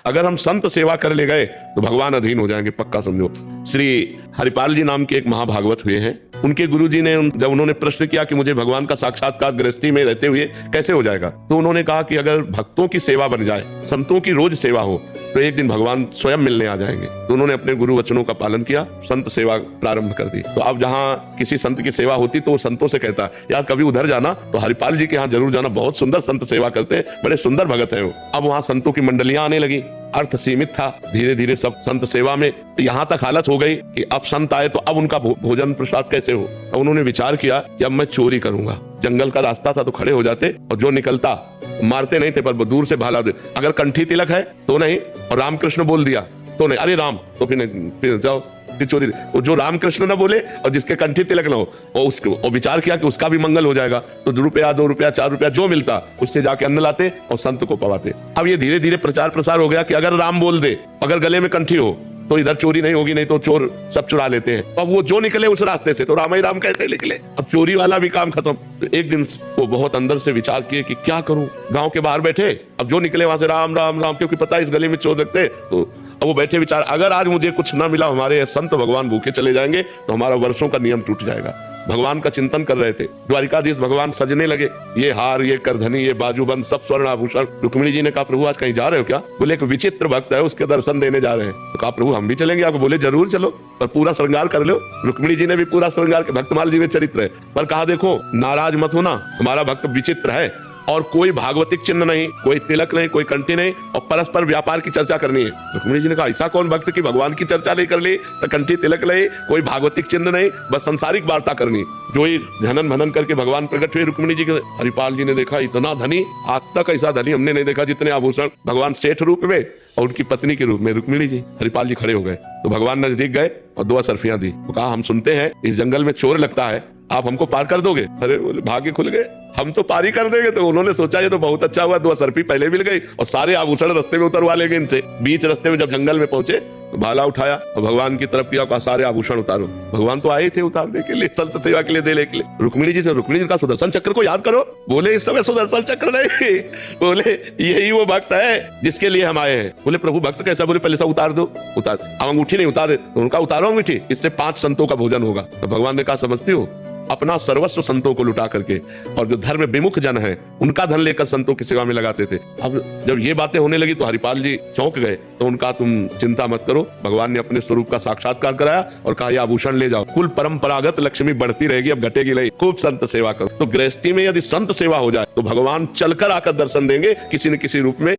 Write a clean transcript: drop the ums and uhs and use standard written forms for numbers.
अगर हम संत सेवा कर ले गए तो भगवान अधीन हो जाएंगे, पक्का समझो। श्री हरिपाल जी नाम के एक महाभागवत हुए हैं, उनके गुरुजी ने जब उन्होंने प्रश्न किया कि मुझे भगवान का साक्षात्कार गृहस्थी में रहते हुए कैसे हो जाएगा, तो उन्होंने कहा कि अगर भक्तों की सेवा बन जाए, संतों की रोज सेवा हो, तो एक दिन भगवान स्वयं मिलने आ जाएंगे। तो उन्होंने अपने गुरु वचनों का पालन किया, संत सेवा प्रारंभ कर दी। तो अब जहाँ किसी संत की सेवा होती तो वो संतों से कहता यार कभी उधर जाना तो हरिपाल जी के यहाँ जरूर जाना, बहुत सुंदर संत सेवा करते हैं, बड़े सुंदर भगत हैं वो। अब वहाँ संतों की मंडलियां आने लगी, अर्थ सीमित था, धीरे धीरे सब संत सेवा में, यहाँ तक हालत हो गई कि अब संत आए तो अब उनका भोजन प्रसाद कैसे हो। तो उन्होंने विचार किया कि अब मैं चोरी करूंगा। जंगल का रास्ता था तो खड़े हो जाते और जो निकलता, मारते नहीं थे पर दूर से भाला दे, अगर कंठी तिलक है तो नहीं, और रामकृष्ण बोल दिया तो नहीं, अरे राम तो फिर जाओ फिर चोरी। जो रामकृष्ण ना बोले और जिसके कंठी तिलक ना हो, और विचार किया कि उसका भी मंगल हो जाएगा, तो ₹1 ₹2 ₹4 जो मिलता उससे जाके अन्न लाते और संत को पवाते। अब ये धीरे धीरे प्रचार प्रसार हो गया कि अगर राम बोल दे, अगर गले में कंठी हो तो इधर चोरी नहीं होगी, नहीं तो चोर सब चुरा लेते हैं। अब वो जो निकले उस रास्ते से तो राम ही राम कहते निकले, अब चोरी वाला भी काम खत्म। तो एक दिन वो बहुत अंदर से विचार किए कि क्या करूं, गांव के बाहर बैठे, अब जो निकले वहां से राम राम राम, क्योंकि पता है इस गली में चोर लगते। तो अब वो बैठे विचार, अगर आज मुझे कुछ ना मिला, हमारे संत भगवान भूखे चले जाएंगे तो हमारा वर्षों का नियम टूट जाएगा। भगवान का चिंतन कर रहे थे, द्वारिकाधीश भगवान सजने लगे, ये हार, ये करधनी, ये बाजूबंद, सब स्वर्ण आभूषण। रुक्मिणी जी ने कहा प्रभु आज कहीं जा रहे हो क्या? बोले एक विचित्र भक्त है, उसके दर्शन देने जा रहे हैं। तो कहा प्रभु हम भी चलेंगे आपको? बोले जरूर चलो, पर पूरा श्रृंगार कर लो। रुक्मिणी जी ने भी पूरा श्रृंगार, भक्तमाल जी में चरित्र है, पर कहा देखो नाराज मत होना, हमारा भक्त विचित्र है और कोई भागवतिक चिन्ह नहीं, कोई तिलक नहीं, कोई कंठी नहीं, और परस्पर व्यापार की चर्चा करनी है। रुक्मिणी जी ने कहा ऐसा कौन भक्त की भगवान की चर्चा नहीं कर ली, तो कंठी तिलक नहीं, कोई भागवतिक चिन्ह नहीं, बस संसारिक वार्ता करनी। जो ही झनन भनन करके भगवान प्रकट हुए रुक्मिणी जी के। हरिपाल जी ने देखा इतना धनी, आज तक ऐसा धनी हमने नहीं देखा, जितने आभूषण, भगवान सेठ रूप में और उनकी पत्नी के रूप में रुक्मिणी जी। हरिपाल जी खड़े हो गए तो भगवान नजदीक गए और 2 सरफियां दी। तो कहा हम सुनते हैं इस जंगल में चोर लगता है, आप हमको पार कर दोगे? अरे बोले भाग्य खुल गए, हम तो पारी कर देंगे। तो उन्होंने सोचा ये तो बहुत अच्छा हुआ, 2 सरफी पहले मिल गई और सारे आभूषण रास्ते में उतरवा लेंगे इनसे। बीच रास्ते में जब जंगल में पहुंचे तो भाला उठाया और भगवान की तरफ किया, सारे आभूषण उतारो। भगवान तो आए थे उतारने के लिए, संत सेवा के लिए, देने के लिए। रुक्मिणी जी से, रुक्मिणी जी का सुदर्शन चक्र को याद करो। बोले इस समय सुदर्शन चक्र नहीं, बोले यही वो भक्त है जिसके लिए हम आए हैं। बोले प्रभु भक्त कैसा? बोले पहले सब उतार दो। उतार, अब अंगूठी नहीं उतारे तो उनका उतारो अंगूठी, इससे 5 संतों का भोजन होगा। तो भगवान ने कहा समझती हो, अपना सर्वस्व संतों को लुटा करके, और जो धर्म विमुख जन है उनका धन लेकर संतों की सेवा में लगाते थे। अब जब ये बातें होने लगी तो हरिपाल जी चौंक गए। तो उनका तुम चिंता मत करो, भगवान ने अपने स्वरूप का साक्षात्कार कराया और कहा ये आभूषण ले जाओ, कुल परंपरागत लक्ष्मी बढ़ती रहेगी, अब घटेगी नहीं, खूब संत सेवा करो। तो गृहस्थी में यदि संत सेवा हो जाए तो भगवान चलकर आकर दर्शन देंगे किसी न किसी रूप में।